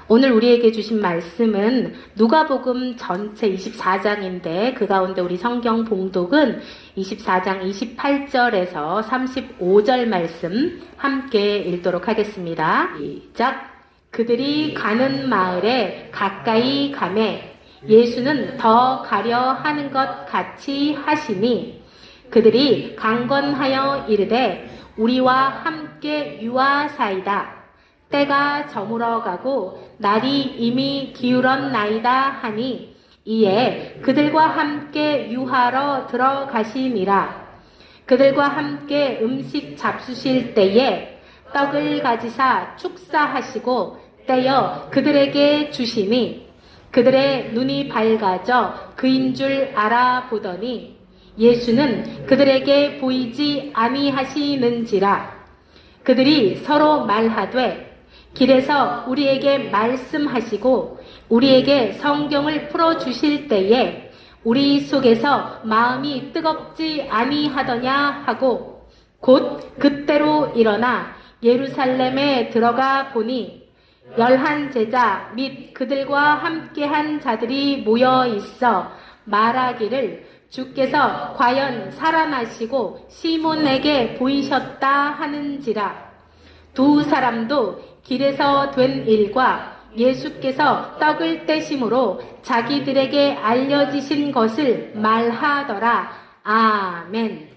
오늘 우리에게 주신 말씀은 누가복음 전체 24장인데 그 가운데 우리 성경 봉독은 24장 28절에서 35절 말씀 함께 읽도록 하겠습니다. 시작. 그들이 가는 마을에 가까이 가매 예수는 더 가려 하는 것 같이 하시니 그들이 강건하여 이르되 우리와 함께 유하사이다. 때가 저물어 가고 날이 이미 기울었나이다 하니 이에 그들과 함께 유하러 들어가시니라. 그들과 함께 음식 잡수실 때에 떡을 가지사 축사하시고 떼어 그들에게 주시니 그들의 눈이 밝아져 그인 줄 알아보더니 예수는 그들에게 보이지 아니하시는지라. 그들이 서로 말하되 길에서 우리에게 말씀하시고 우리에게 성경을 풀어주실 때에 우리 속에서 마음이 뜨겁지 아니하더냐 하고 곧 그때로 일어나 예루살렘에 들어가 보니 11 제자 및 그들과 함께한 자들이 모여 있어 말하기를 주께서 과연 살아나시고 시몬에게 보이셨다 하는지라. 두 사람도 길에서 된 일과 예수께서 떡을 떼심으로 자기들에게 알려지신 것을 말하더라. 아멘.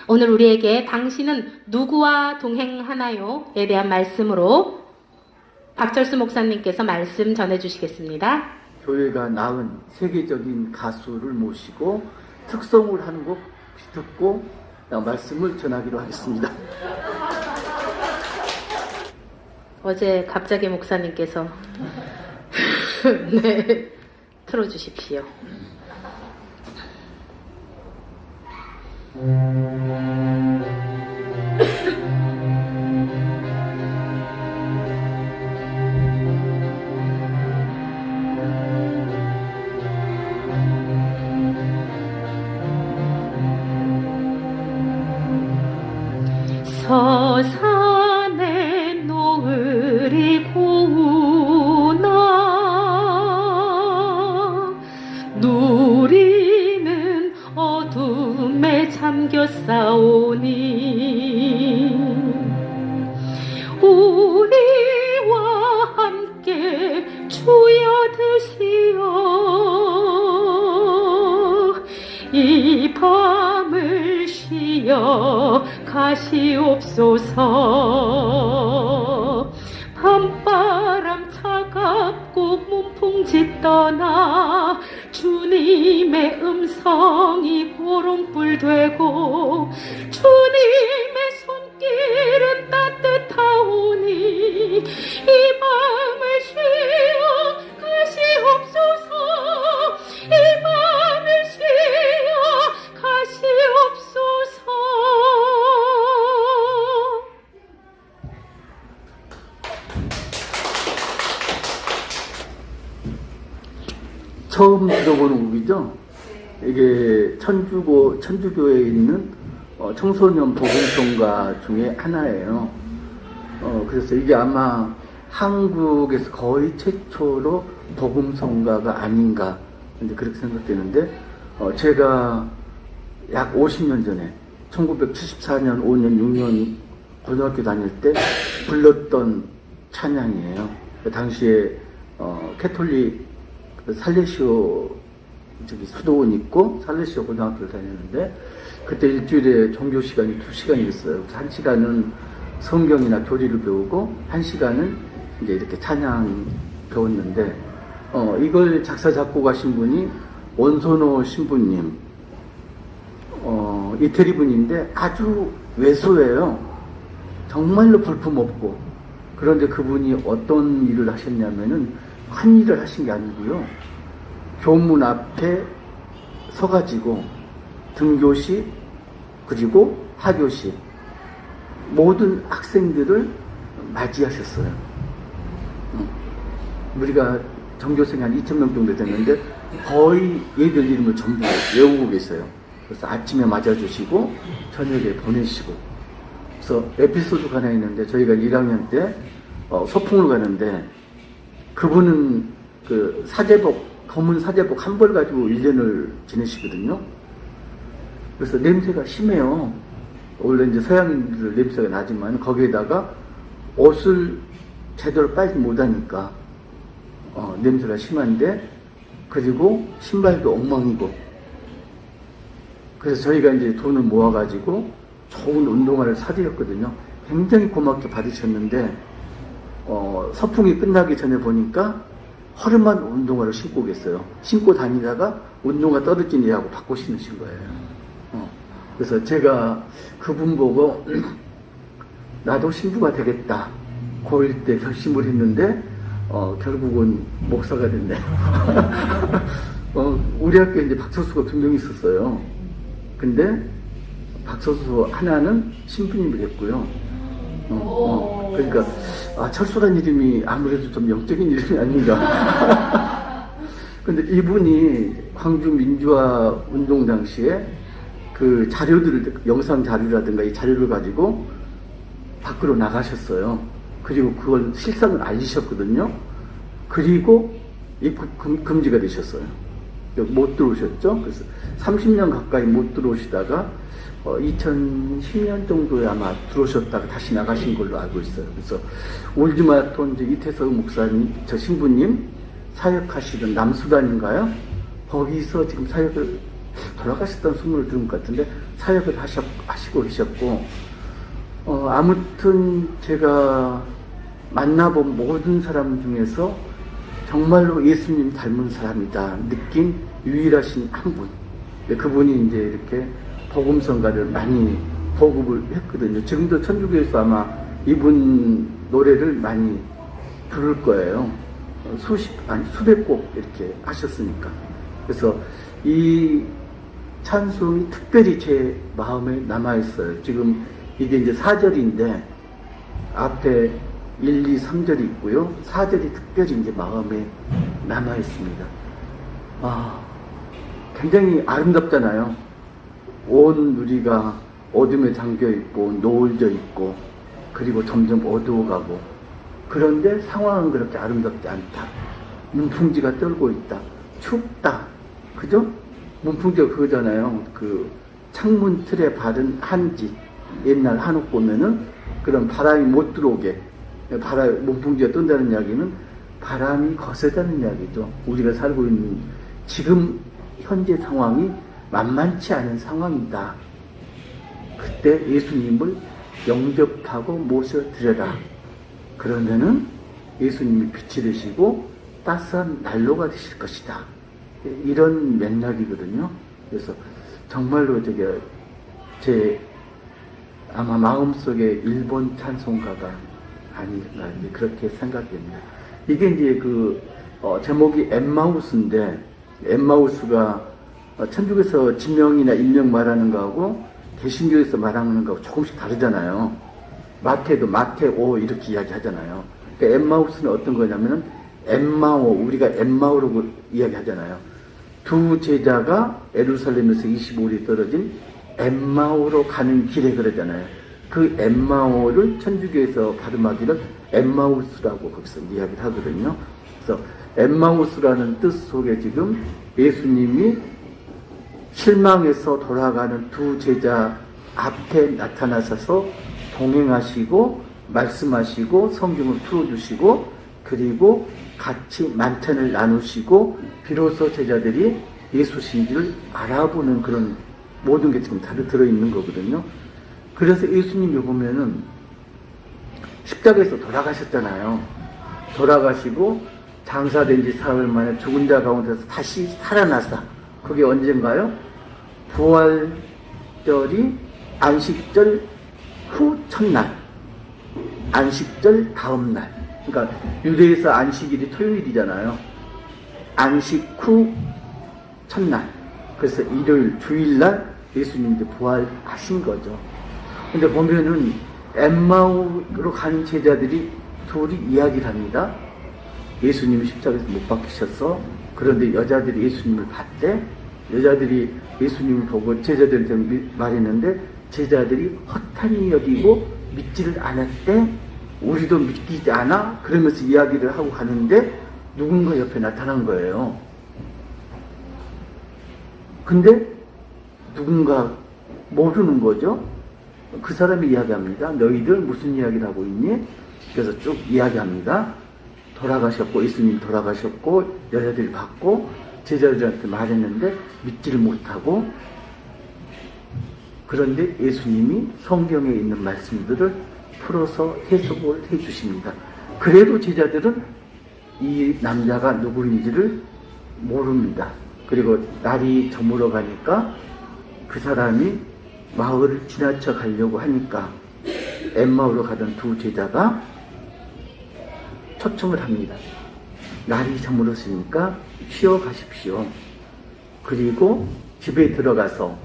오늘 우리에게 당신은 누구와 동행하나요? 에 대한 말씀으로 박철수 목사님께서 말씀 전해주시겠습니다. 교회가 낳은 세계적인 가수를 모시고 특성을 한 곡 듣고 말씀을 전하기로 하겠습니다. 어제 갑자기 목사님께서 네, 틀어주십시오. 서산에 노을이 고우나 누리는 어둠에 잠겨 싸우니 우리와 함께 주여 드시어 이 밤을 쉬어 가시옵소서. 밤바람 차갑고 문풍지 떠나 주님의 음성이 보름불 되고 주님의 손길은 따뜻하오니 이 밤을 쉬어 가시옵소서. 이 밤을 쉬어 가시옵소서. 처음 들어보는 곡이죠. 이게 천주교에 있는 청소년 복음송가 중에 하나예요. 그래서 이게 아마 한국에서 거의 최초로 복음송가가 아닌가 이제 그렇게 생각되는데, 제가 약 50년 전에 1974년, 5년, 6년 고등학교 다닐 때 불렀던 찬양이에요. 그 당시에 캐톨릭 살레시오 수도원 있고 살레시오 고등학교를 다녔는데 그때 일주일에 종교 시간이 2시간이 있어요. 1시간은 성경이나 교리를 배우고 1시간은 이제 이렇게 찬양 배웠는데, 이걸 작사 작곡하신 분이 원선호 신부님, 이태리 분인데 아주 왜소해요. 정말로 볼품없고. 그런데 그분이 어떤 일을 하셨냐면은 한 일을 하신 게 아니고요. 교문 앞에 서가지고 등교시 그리고 하교시 모든 학생들을 맞이하셨어요. 우리가 전교생이 한 2,000명 정도 됐는데 거의 얘들 이름을 전부 외우고 계세요. 그래서 아침에 맞아주시고 저녁에 보내시고. 그래서 에피소드가 하나 있는데 저희가 1학년 때 소풍을 가는데 그분은 그 사제복, 검은 사제복 한 벌 가지고 1년을 지내시거든요. 그래서 냄새가 심해요. 원래 이제 서양인들 냄새가 나지만 거기에다가 옷을 제대로 빨지 못하니까 냄새가 심한데, 그리고 신발도 엉망이고. 그래서 저희가 이제 돈을 모아가지고 좋은 운동화를 사드렸거든요. 굉장히 고맙게 받으셨는데 서풍이 끝나기 전에 보니까 허름한 운동화를 신고 계세요. 신고 다니다가 운동화 떨어지니 하고 바꿔 신으신 거예요. 그래서 제가 그분 보고 나도 신부가 되겠다, 고1 때 결심을 했는데 결국은 목사가 됐네요. 우리 학교에 이제 박서수가 2명 있었어요. 근데 박서수 하나는 신부님이 됐고요. 그러니까 철수란 이름이 아무래도 좀 영적인 이름이 아닌가. 근데 이분이 광주 민주화 운동 당시에 그 자료들을, 영상 자료라든가 이 자료를 가지고 밖으로 나가셨어요. 그리고 그걸 실상을 알리셨거든요. 그리고 입국 금지가 되셨어요. 못 들어오셨죠. 그래서 30년 가까이 못 들어오시다가 2010년 정도에 아마 들어오셨다가 다시 나가신 걸로 알고 있어요. 그래서 올드마라톤 이제 이태석 목사님, 저 신부님 사역하시던 남수단인가요? 거기서 지금 사역을 돌아가셨다는 소문을 들은 것 같은데 사역을 하시고 계셨고, 아무튼 제가 만나본 모든 사람 중에서 정말로 예수님 닮은 사람이다 느낀 유일하신 한 분. 그분이 이제 이렇게 복음성가를 많이 보급을 했거든요. 지금도 천주교에서 아마 이분 노래를 많이 부를 거예요. 수백 곡 이렇게 하셨으니까. 그래서 이 찬송이 특별히 제 마음에 남아있어요. 지금 이게 이제 4절인데 앞에 1, 2, 3절이 있고요. 4절이 특별히 이제 마음에 남아있습니다. 굉장히 아름답잖아요. 온 누리가 어둠에 잠겨있고 노을져 있고 그리고 점점 어두워가고, 그런데 상황은 그렇게 아름답지 않다. 문풍지가 떨고 있다. 춥다. 그죠? 문풍지가 그거잖아요. 그 창문 틀에 바른 한지. 옛날 한옥 보면은 그런 바람이 못 들어오게 문풍지가 뜬다는 이야기는 바람이 거세다는 이야기죠. 우리가 살고 있는 지금 현재 상황이 만만치 않은 상황이다. 그때 예수님을 영접하고 모셔드려라. 그러면은 예수님이 빛이 되시고 따스한 난로가 되실 것이다. 이런 맥락이거든요. 그래서 정말로 제 아마 마음속에 일본 찬송가가 아닌가 이제 그렇게 생각됩니다. 이게 이제 제목이 엠마우스인데, 엠마우스가 천주교에서 지명이나 인명 말하는 거하고 개신교에서 말하는 거하고 조금씩 다르잖아요. 마태도 마태오 이렇게 이야기하잖아요. 그러니까 엠마우스는 어떤 거냐면은 엠마오, 우리가 엠마오라고 이야기하잖아요. 두 제자가 예루살렘에서 25리 떨어진 엠마오로 가는 길에 그러잖아요. 그 엠마오를 천주교에서 발음하기를 엠마우스라고 거기서 이야기를 하거든요. 그래서 엠마우스라는 뜻 속에 지금 예수님이 실망해서 돌아가는 두 제자 앞에 나타나셔서 동행하시고 말씀하시고 성경을 풀어주시고 그리고 같이 만찬을 나누시고 비로소 제자들이 예수신지를 알아보는 그런 모든 게 지금 다 들어있는 거거든요. 그래서 예수님이 보면은 십자가에서 돌아가셨잖아요. 돌아가시고 장사된 지 사흘 만에 죽은 자 가운데서 다시 살아나사. 그게 언젠가요? 부활절이 안식절 후 첫날, 안식절 다음 날. 그러니까 유대에서 안식일이 토요일이잖아요. 안식 후 첫날. 그래서 일요일, 주일날 예수님이 부활하신 거죠. 근데 보면은 엠마오로 가는 제자들이 둘이 이야기를 합니다. 예수님이 십자가에서 못 박히셨어. 그런데 여자들이 예수님을 봤대. 여자들이 예수님을 보고 제자들한테 말했는데 제자들이 허탄히 여기고 믿지를 않았대. 우리도 믿기지 않아? 그러면서 이야기를 하고 가는데 누군가 옆에 나타난 거예요. 근데 누군가 모르는 거죠. 그 사람이 이야기합니다. 너희들 무슨 이야기를 하고 있니? 그래서 쭉 이야기합니다. 돌아가셨고, 예수님 돌아가셨고, 여자들이 봤고, 제자들한테 말했는데 믿지를 못하고, 그런데 예수님이 성경에 있는 말씀들을 풀어서 해석을 해주십니다. 그래도 제자들은 이 남자가 누구인지를 모릅니다. 그리고 날이 저물어 가니까 그 사람이 마을을 지나쳐 가려고 하니까 엠마오로 가던 두 제자가 초청을 합니다. 날이 저물었으니까 쉬어 가십시오. 그리고 집에 들어가서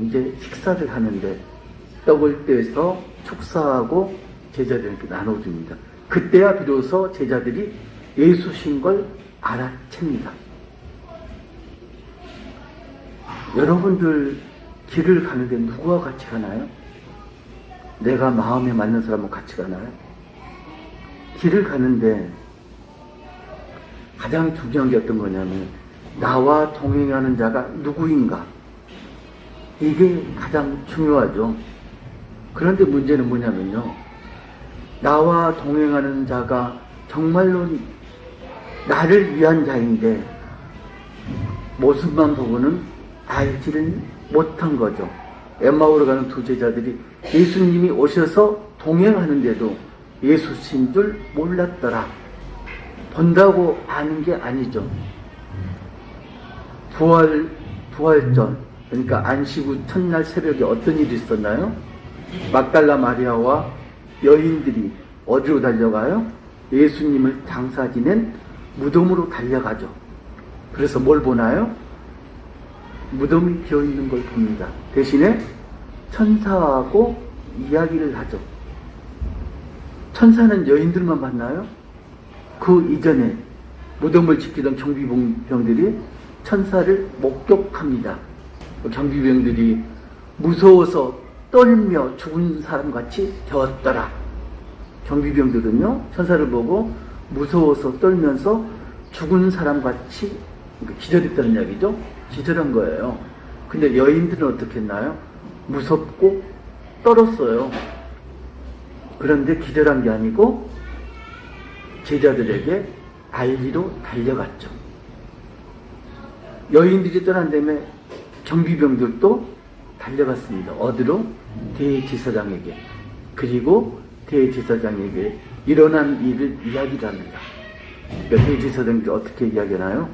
이제 식사를 하는데 떡을 떼서 축사하고 제자들에게 나눠줍니다. 그때야 비로소 제자들이 예수신 걸 알아챕니다. 여러분들 길을 가는데 누구와 같이 가나요? 내가 마음에 맞는 사람과 같이 가나요? 길을 가는데 가장 중요한 게 어떤 거냐면 나와 동행하는 자가 누구인가? 이게 가장 중요하죠. 그런데 문제는 뭐냐면요. 나와 동행하는 자가 정말로 나를 위한 자인데 모습만 보고는 알지를 못한 거죠. 엠마오로 가는 두 제자들이 예수님이 오셔서 동행하는데도 예수신 줄 몰랐더라. 본다고 아는 게 아니죠. 부활절, 그러니까 안식 후 첫날 새벽에 어떤 일이 있었나요? 막달라 마리아와 여인들이 어디로 달려가요? 예수님을 장사 지낸 무덤으로 달려가죠. 그래서 뭘 보나요? 무덤이 비어있는 걸 봅니다. 대신에 천사하고 이야기를 하죠. 천사는 여인들만 만나요? 그 이전에 무덤을 지키던 경비병들이 천사를 목격합니다. 경비병들이 무서워서 떨며 죽은 사람같이 되었더라. 경비병들은요, 천사를 보고 무서워서 떨면서 죽은 사람같이 기절했다는 이야기죠. 기절한 거예요. 근데 여인들은 어떻게 했나요? 무섭고 떨었어요. 그런데 기절한 게 아니고 제자들에게 알리러 달려갔죠. 여인들이 떠난 다음에 경비병들도 달려갔습니다. 어디로? 대제사장에게. 그리고 대제사장에게 일어난 일을 이야기를 합니다. 그러니까 대제사장들이 어떻게 이야기하나요?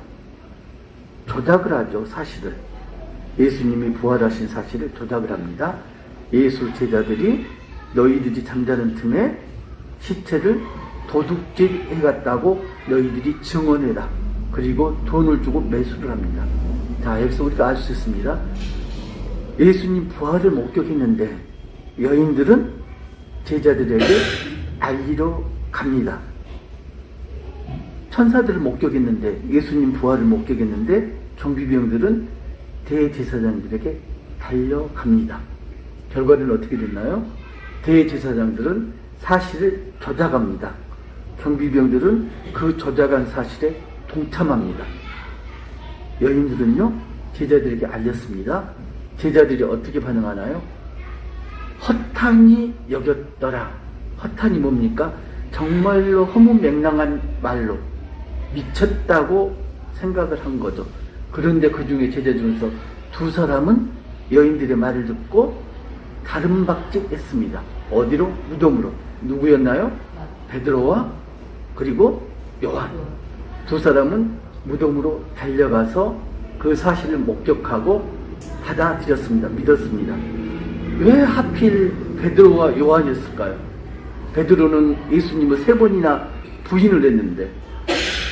조작을 하죠. 사실을. 예수님이 부활하신 사실을 조작을 합니다. 예수 제자들이 너희들이 잠자는 틈에 시체를 도둑질 해갔다고 너희들이 증언해라. 그리고 돈을 주고 매수를 합니다. 자, 여기서 우리가 알 수 있습니다. 예수님 부활을 목격했는데 여인들은 제자들에게 알리러 갑니다. 천사들을 목격했는데, 예수님 부활을 목격했는데 경비병들은 대제사장들에게 달려갑니다. 결과는 어떻게 됐나요? 대제사장들은 사실을 조작합니다. 경비병들은 그 조작한 사실에 동참합니다. 여인들은요, 제자들에게 알렸습니다. 제자들이 어떻게 반응하나요? 허탄이 여겼더라. 허탄이 뭡니까? 정말로 허무맹랑한 말로 미쳤다고 생각을 한 거죠. 그런데 그 중에 제자 중에서 두 사람은 여인들의 말을 듣고 다름박직했습니다. 어디로? 무덤으로. 누구였나요? 베드로와 그리고 요한. 두 사람은 무덤으로 달려가서 그 사실을 목격하고 받아들였습니다. 믿었습니다. 왜 하필 베드로와 요한이었을까요? 베드로는 예수님을 3번이나 부인을 했는데,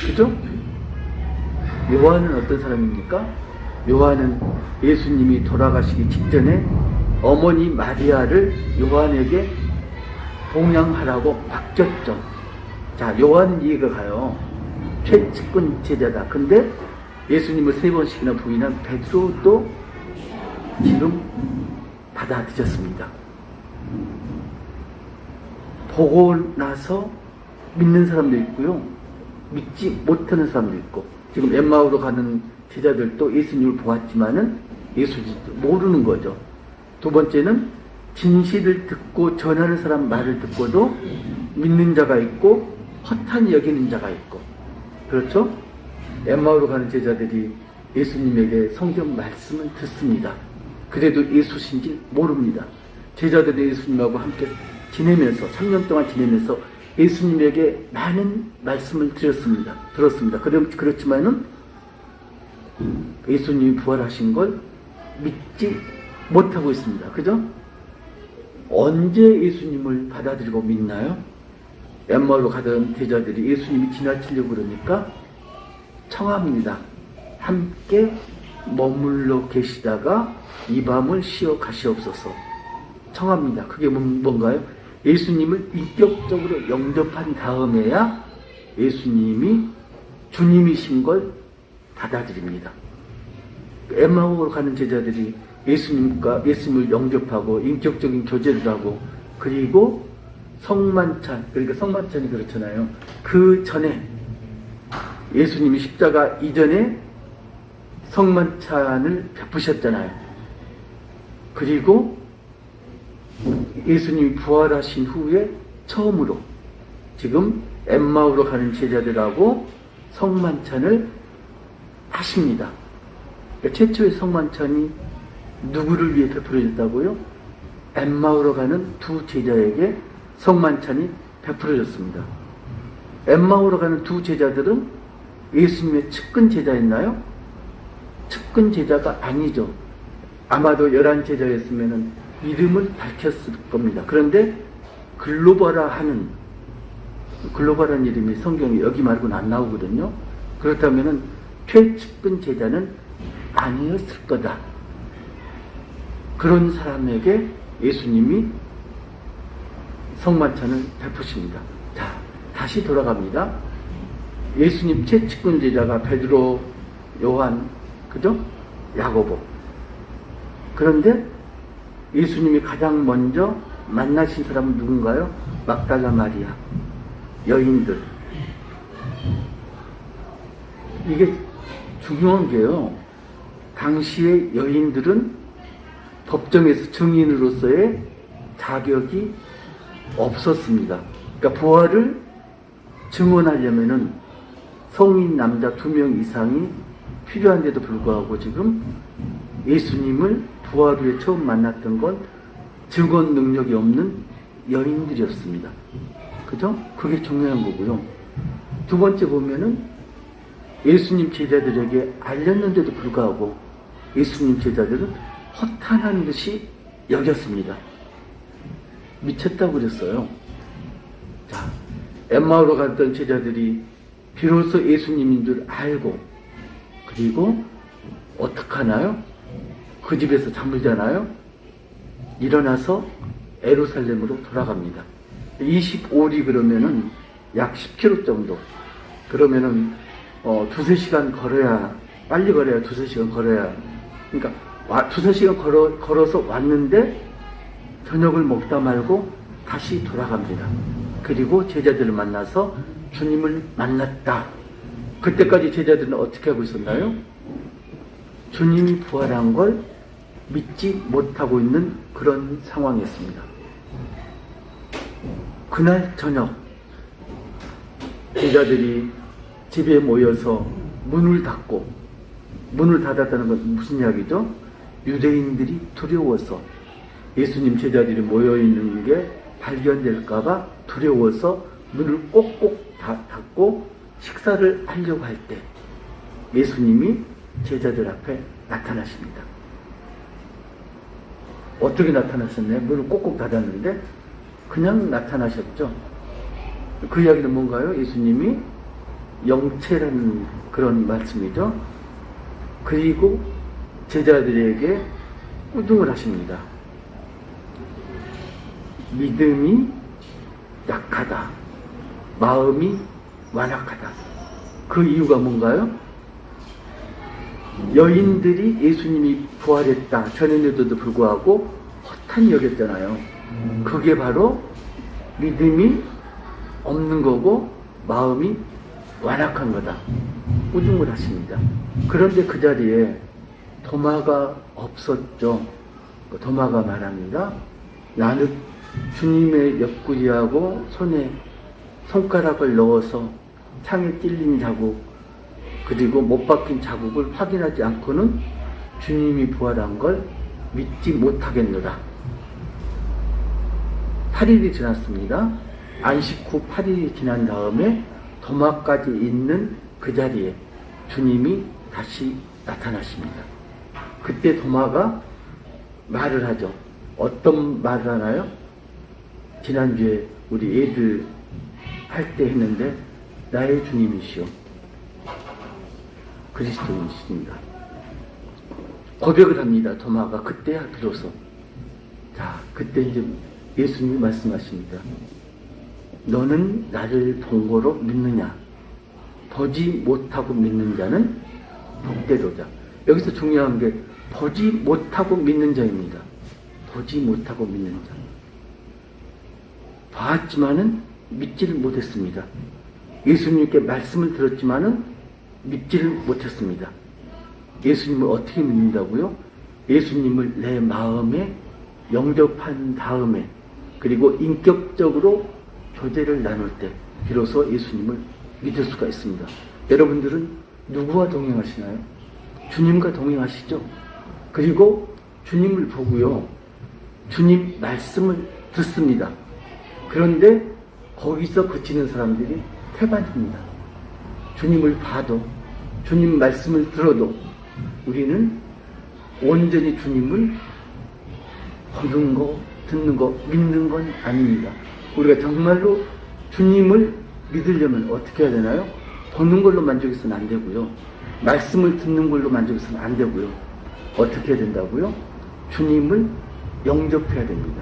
그죠? 요한은 어떤 사람입니까? 요한은 예수님이 돌아가시기 직전에 어머니 마리아를 요한에게 봉양하라고 맡겼죠. 자, 요한은 이해가 가요. 최측근 제자다. 근데 예수님을 3번씩이나 부인한 베드로도 지금 받아들였습니다. 보고 나서 믿는 사람도 있고요. 믿지 못하는 사람도 있고, 지금 엠마오로 가는 제자들도 예수님을 보았지만은 예수님을 모르는 거죠. 두 번째는 진실을 듣고 전하는 사람 말을 듣고도 믿는 자가 있고 허탄히 여기는 자가 있고, 그렇죠? 엠마오로 가는 제자들이 예수님에게 성경 말씀을 듣습니다. 그래도 예수신지 모릅니다. 제자들이 예수님하고 함께 지내면서 3년 동안 지내면서 예수님에게 많은 말씀을 들었습니다. 그렇지만은 예수님이 부활하신 걸 믿지 못하고 있습니다. 그죠? 언제 예수님을 받아들이고 믿나요? 엠마오로 가던 제자들이 예수님이 지나치려고 그러니까 청합니다. 함께 머물러 계시다가 이 밤을 쉬어 가시옵소서. 청합니다. 그게 뭔가요? 예수님을 인격적으로 영접한 다음에야 예수님이 주님이신 걸 받아들입니다. 엠마오로 가는 제자들이 예수님을 영접하고 인격적인 교제를 하고, 그리고 성만찬, 그러니까 성만찬이 그렇잖아요. 그 전에 예수님이 십자가 이전에 성만찬을 베푸셨잖아요. 그리고 예수님이 부활하신 후에 처음으로 지금 엠마오로 가는 제자들하고 성만찬을 하십니다. 그러니까 최초의 성만찬이 누구를 위해 베풀어졌다고요? 엠마오로 가는 두 제자에게 성만찬이 베풀어졌습니다. 엠마오로 가는 두 제자들은 예수님의 측근 제자였나요? 측근 제자가 아니죠. 아마도 11제자였으면 이름을 밝혔을 겁니다. 그런데 글로바라는 이름이 성경에 여기 말고는 안 나오거든요. 그렇다면 최측근 제자는 아니었을 거다. 그런 사람에게 예수님이 성만찬을 베푸십니다. 자, 다시 돌아갑니다. 예수님 최측근 제자가 베드로, 요한, 그죠? 야고보. 그런데 예수님이 가장 먼저 만나신 사람은 누군가요? 막달라 마리아, 여인들. 이게 중요한 게요. 당시의 여인들은 법정에서 증인으로서의 자격이 없었습니다. 그러니까 부활을 증언하려면은 성인 남자 2명 이상이 필요한데도 불구하고 지금 예수님을 부활 후에 처음 만났던 건 증언 능력이 없는 여인들이었습니다. 그죠? 그게 중요한 거고요. 두 번째 보면은 예수님 제자들에게 알렸는데도 불구하고 예수님 제자들은 허탄한 듯이 여겼습니다. 미쳤다고 그랬어요. 자, 엠마오로 갔던 제자들이 비로소 예수님인 줄 알고, 그리고 어떡하나요? 그 집에서 잠을 자나요? 일어나서 에루살렘으로 돌아갑니다. 25리 그러면은 약 10km 정도. 그러면은 2-3시간 걸어야, 빨리 걸어야 2-3시간 걸어야, 그러니까 2-3시간 걸어서 왔는데 저녁을 먹다 말고 다시 돌아갑니다. 그리고 제자들을 만나서 주님을 만났다. 그때까지 제자들은 어떻게 하고 있었나요? 주님이 부활한 걸 믿지 못하고 있는 그런 상황이었습니다. 그날 저녁 제자들이 집에 모여서 문을 닫았다는 건 무슨 이야기죠? 유대인들이 두려워서, 예수님 제자들이 모여있는 게 발견될까봐 두려워서 문을 꼭꼭 닫고 식사를 하려고 할 때 예수님이 제자들 앞에 나타나십니다. 어떻게 나타나셨나요? 문을 꼭꼭 닫았는데 그냥 나타나셨죠. 그 이야기는 뭔가요? 예수님이 영체라는 그런 말씀이죠. 그리고 제자들에게 꾸중을 하십니다. 믿음이 약하다. 마음이 완악하다. 그 이유가 뭔가요? 여인들이 예수님이 부활했다 전했는데도 불구하고 허탄히 여겼잖아요. 그게 바로 믿음이 없는 거고 마음이 완악한 거다. 꾸중을 하십니다. 그런데 그 자리에 도마가 없었죠. 도마가 말합니다. 나는 주님의 옆구리하고 손에 손가락을 넣어서 창에 찔린 자국, 그리고 못 박힌 자국을 확인하지 않고는 주님이 부활한 걸 믿지 못하겠노라. 8일이 지났습니다. 안식 후 8일이 지난 다음에 도마까지 있는 그 자리에 주님이 다시 나타나십니다. 그때 도마가 말을 하죠. 어떤 말을 하나요? 지난주에 우리 애들 할 때 했는데, 나의 주님이시오, 그리스도이십니다. 고백을 합니다. 도마가 그때야 비로소. 자, 그때 이제 예수님이 말씀하십니다. 너는 나를 본 거로 믿느냐? 보지 못하고 믿는 자는 복되도다. 여기서 중요한 게 보지 못하고 믿는 자입니다. 보지 못하고 믿는 자. 봤지만은 믿지를 못했습니다. 예수님께 말씀을 들었지만은 믿지를 못했습니다. 예수님을 어떻게 믿는다고요? 예수님을 내 마음에 영접한 다음에, 그리고 인격적으로 교제를 나눌 때 비로소 예수님을 믿을 수가 있습니다. 여러분들은 누구와 동행하시나요? 주님과 동행하시죠? 그리고 주님을 보고요, 주님 말씀을 듣습니다. 그런데 거기서 그치는 사람들이 태반입니다. 주님을 봐도, 주님 말씀을 들어도 우리는 온전히 주님을 보는 거, 듣는 거, 믿는 건 아닙니다. 우리가 정말로 주님을 믿으려면 어떻게 해야 되나요? 보는 걸로 만족해서는 안 되고요. 말씀을 듣는 걸로 만족해서는 안 되고요. 어떻게 해야 된다고요? 주님을 영접해야 됩니다.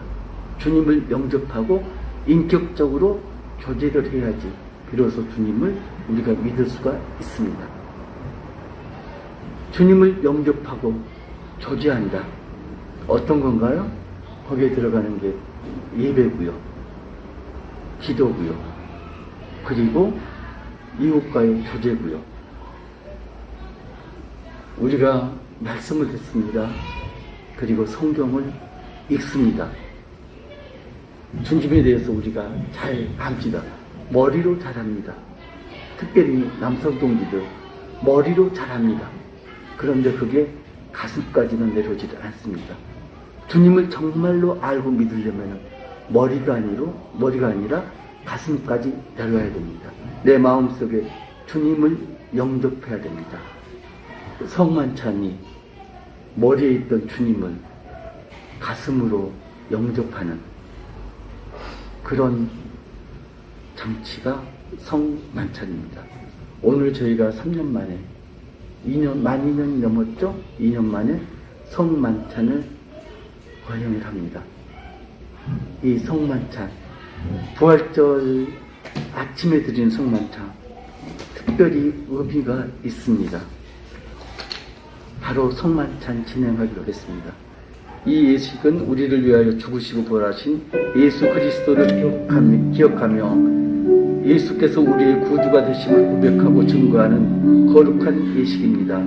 주님을 영접하고 인격적으로 교제를 해야지 비로소 주님을 우리가 믿을 수가 있습니다. 주님을 영접하고 교제한다. 어떤 건가요? 거기에 들어가는 게 예배고요, 기도고요, 그리고 이웃과의 교제고요. 우리가 말씀을 듣습니다. 그리고 성경을 읽습니다. 주님에 대해서 우리가 잘 압니다. 머리로 잘 압니다. 특별히 남성 동지들 머리로 잘 압니다. 그런데 그게 가슴까지는 내려오지 않습니다. 주님을 정말로 알고 믿으려면 머리가 아니라 가슴까지 내려와야 됩니다. 내 마음속에 주님을 영접해야 됩니다. 성만찬이 머리에 있던 주님을 가슴으로 영접하는 그런 장치가 성만찬입니다. 오늘 저희가 3년 만에, 만 2년이 넘었죠? 2년 만에 성만찬을 거행을 합니다. 이 성만찬, 부활절 아침에 드리는 성만찬, 특별히 의미가 있습니다. 바로 성만찬 진행하기로 했습니다. 이 예식은 우리를 위하여 죽으시고 부활하신 예수 그리스도를 기억하며 예수께서 우리의 구주가 되심을 고백하고 증거하는 거룩한 예식입니다.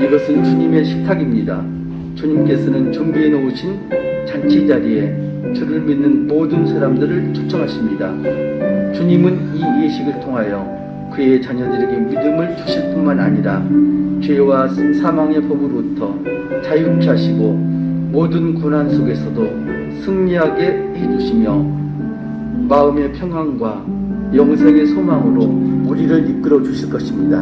이것은 주님의 식탁입니다. 주님께서는 준비해 놓으신 잔치 자리에 주를 믿는 모든 사람들을 초청하십니다. 주님은 이 예식을 통하여 그의 자녀들에게 믿음을 주실 뿐만 아니라 죄와 사망의 법으로부터 자유케 하시고 모든 고난 속에서도 승리하게 해주시며 마음의 평안과 영생의 소망으로 우리를 이끌어 주실 것입니다.